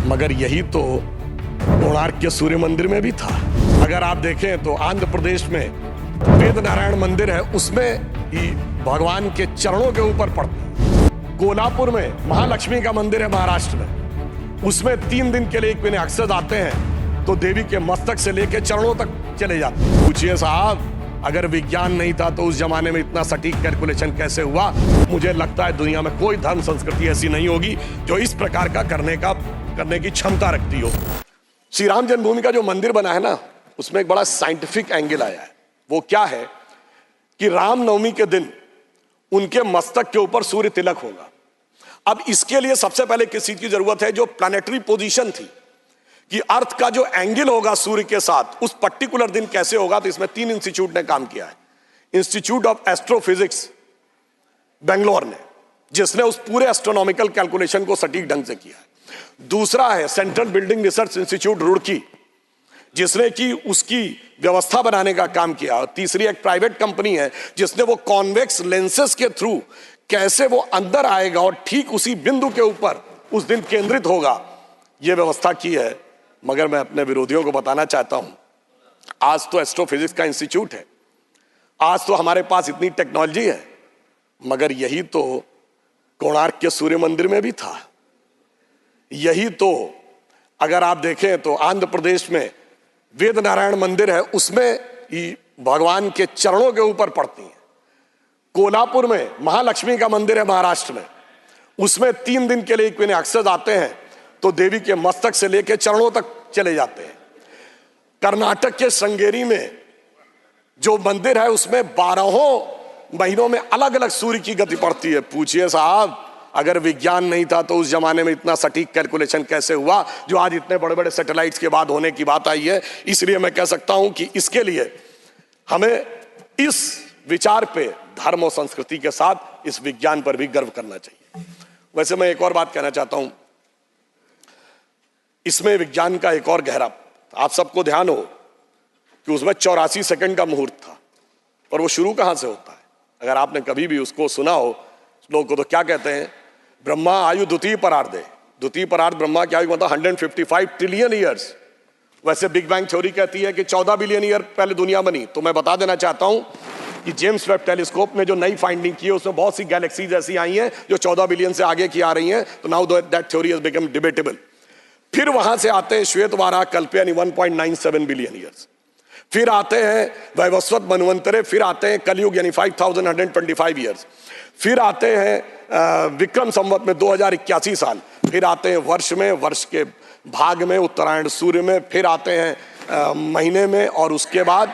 मगर यही तो कोणार्क के सूर्य मंदिर में भी था। अगर आप देखें तो आंध्र प्रदेश में वेद नारायण मंदिर है, उसमें ही भगवान के चरणों के ऊपर पड़ता। कोल्हापुर में महालक्ष्मी का मंदिर है महाराष्ट्र में, उसमें 3 दिन के लिए एक महीने अक्सर आते हैं तो देवी के मस्तक से लेकर चरणों तक चले जाते हैं। पूछिए साहब, अगर विज्ञान नहीं था तो उस जमाने में इतना सटीक कैलकुलेशन कैसे हुआ? मुझे लगता है दुनिया में कोई धर्म संस्कृति ऐसी नहीं होगी जो इस प्रकार का करने की क्षमता रखती हो। श्री राम जन्मभूमि का जो मंदिर बना है ना, उसमें एक बड़ा साइंटिफिक एंगल आया है। वो क्या है कि रामनवमी के दिन उनके मस्तक के ऊपर सूर्य तिलक होगा। अब इसके लिए सबसे पहले किस चीज की जरूरत है? जो प्लैनेटरी पोजीशन थी कि अर्थ का जो एंगल होगा सूर्य के साथ उस पर्टिकुलर दिन कैसे होगा, तो इसमें 3 इंस्टीट्यूट ने काम किया है। इंस्टीट्यूट ऑफ एस्ट्रोफिजिक्स बेंगलोर ने, जिसने उस पूरे एस्ट्रोनॉमिकल कैलकुलेशन को सटीक ढंग से किया है। दूसरा है central building research institute Roorkee, जिसने कि उसकी व्यवस्था बनाने का काम किया। और तीसरी एक प्राइवेट कंपनी है जिसने वो कॉन्वेक्स लेंसेस के थ्रू कैसे वो अंदर आएगा और ठीक उसी बिंदु के ऊपर उस दिन केंद्रित होगा, ये व्यवस्था की है। मगर मैं अपने विरोधियों को बताना चाहता हूं, आज तो एस्ट्रोफिजिक्स का इंस्टीट्यूट है, आज तो हमारे पास इतनी टेक्नोलॉजी है, मगर यही तो कोणार्क के सूर्य मंदिर में भी था। यही तो अगर आप देखें तो आंध्र प्रदेश में वेद नारायण मंदिर है, उसमें ही भगवान के चरणों के ऊपर पड़ती है। कोल्हापुर में महालक्ष्मी का मंदिर है महाराष्ट्र में, उसमें 3 दिन के लिए एक महीने अक्सर आते हैं तो देवी के मस्तक से लेकर चरणों तक चले जाते हैं। कर्नाटक के श्रृंगेरी में जो मंदिर है उसमें 12 महीनों में अलग अलग सूर्य की गति पड़ती है। पूछिए साहब, अगर विज्ञान नहीं था तो उस जमाने में इतना सटीक कैलकुलेशन कैसे हुआ जो आज इतने बड़े बड़े सैटेलाइट्स के बाद होने की बात आई है? इसलिए मैं कह सकता हूं कि इसके लिए हमें इस विचार पे धर्म और संस्कृति के साथ इस विज्ञान पर भी गर्व करना चाहिए। वैसे मैं एक और बात कहना चाहता हूं, इसमें विज्ञान का एक और गहरा, आप सबको ध्यान हो कि उसमें 84 सेकंड का मुहूर्त था, और वो शुरू कहां से होता है? अगर आपने कभी भी उसको सुना हो, लोगों को तो क्या कहते हैं, ब्रह्मा आयु द्वितीय परार्धे। द्वितीय परार्ध ब्रह्मा की आयु मतलब 155 ट्रिलियन ईयर्स। वैसे बिग बैंग थ्योरी कहती है कि 14 बिलियन ईयर पहले दुनिया बनी। तो मैं बता देना चाहता हूं कि जेम्स वेब टेलीस्कोप ने जो नई फाइंडिंग की है उसमें बहुत सी गैलेक्सीज ऐसी आई हैं जो 14 बिलियन से आगे की आ रही हैं। तो now that theory has become debatable. फिर वहां से आते हैं श्वेत वाराह कल्पयानी 1.97 बिलियन ईयर्स, फिर आते हैं वैवस्वत मनवंतरे, फिर आते हैं कलयुग यानी 5125 ईयर्स, फिर आते हैं विक्रम संवत में 2081 साल, फिर आते हैं वर्ष में, वर्ष के भाग में, उत्तरायण सूर्य में, फिर आते हैं महीने में, और उसके बाद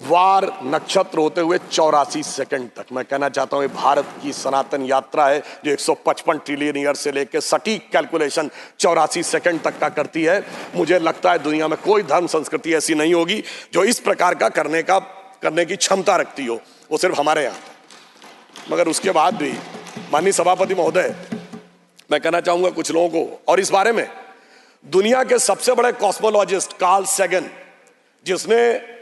वार नक्षत्र होते हुए 84 सेकंड तक। मैं कहना चाहता हूं ये भारत की सनातन यात्रा है जो 155 ट्रिलियन ईयर से लेकर सटीक कैलकुलेशन 84 सेकंड तक का करती है। मुझे लगता है दुनिया में कोई धर्म संस्कृति ऐसी नहीं होगी जो इस प्रकार का करने की क्षमता रखती हो, वो सिर्फ हमारे यहाँ। मगर उसके बाद भी माननीय सभापति महोदय, मैं कहना चाहूंगा कुछ लोगों को, और इस बारे में दुनिया के सबसे बड़े कॉस्मोलॉजिस्ट कार्ल सैगन, जिसने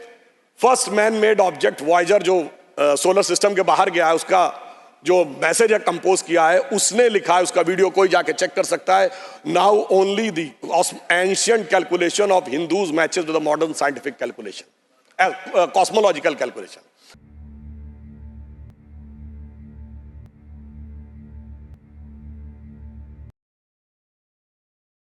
first man made object Voyager जो सोलर सिस्टम के बाहर गया है उसका जो मैसेज है कंपोज किया है, उसने लिखा है, उसका वीडियो कोई जाके चेक कर सकता है। Now only the ancient calculation of Hindus matches with the modern scientific calculation, cosmological calculation.